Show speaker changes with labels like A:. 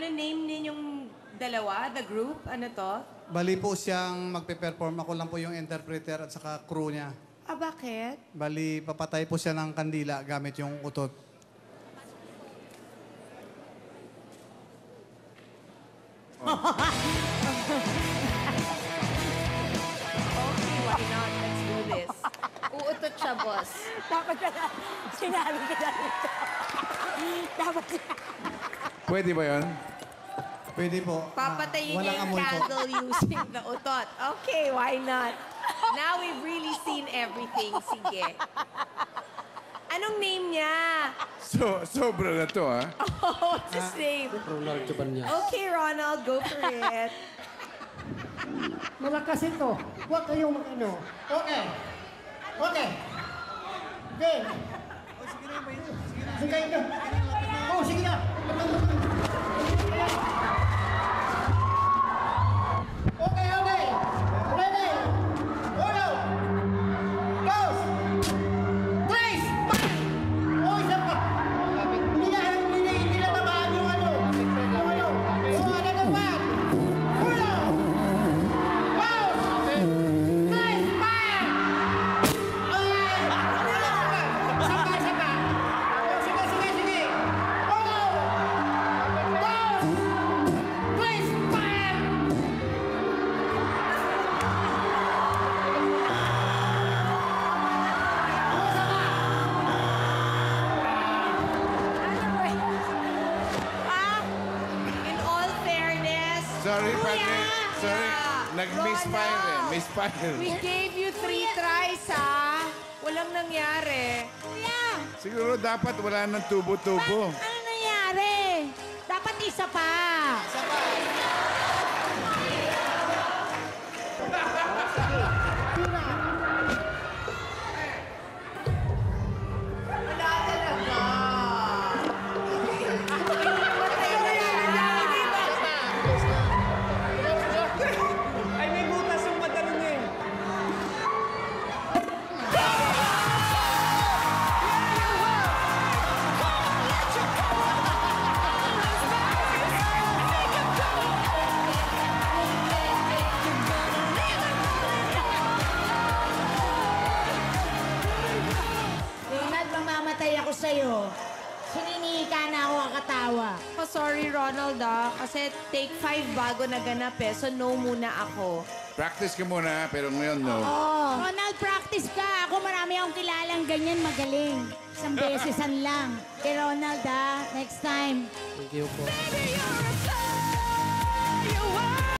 A: Ano name ninyong dalawa? The group? Ano to?
B: Bali po siyang magpe-perform. Ako lang po yung interpreter at saka crew niya.
A: Ah, bakit?
B: Bali, papatay po siya ng kandila gamit yung utot.
A: Okay, why not? Let's do this. Uutot siya, boss.
C: Dapat ka na. Sinabi ka na ito. Dapat
D: Pwede ba yun?
B: Pwede po.
A: Papatayin niya
B: Walang
A: yung
B: amoy po.
A: candle using the utot. Okay, why not? Now we've really seen everything. Sige. Anong name niya?
D: Sobra na to, ha?
A: Oh, what's his name?
E: Ronald Cabañas.
A: Okay, Ronald, go for it.
F: Malakas ito. Huwag kayong mag-ano. Okay. Okay. Okay. Sige na. Oh, sige na. Okay, okay. Ready. Uno. Dos. Tres. Oh, isa pa. Hindi na tamaan yung ano. Yung ano. So, ano ka pa? Uno. Dos. Tres. Fire! Sapa, sapa. Sige, sige, sige. Uno. Dos. Tres. Fire!
A: Ah, in all fairness,
D: Sorry,
A: Kuya!
D: partner. Sorry.
A: Yeah.
D: Nag-misfire eh.
A: Ronald,
D: Misfire.
A: We gave you 3 tries, ha? Walang nangyari.
C: Kuya,
D: Siguro dapat wala ng tubo-tubo.
C: ano nangyari? Dapat isa pa.
A: Wala talaga.
E: Ay, may butas yung madalo niya eh.
C: Ronald, mamamatay ako sa'yo. Sininihika na ako kakatawa.
A: Oh, sorry, Ronald, kasi take 5 bago naganap eh. So, no muna ako.
D: Practice ka muna, pero ngayon no.
C: Oh. Ronald, practice ka. Ako marami akong kilalang ganyan magaling. Isang besesan lang. Kay Ronald, next time.
E: Thank you po.
C: Baby, you're a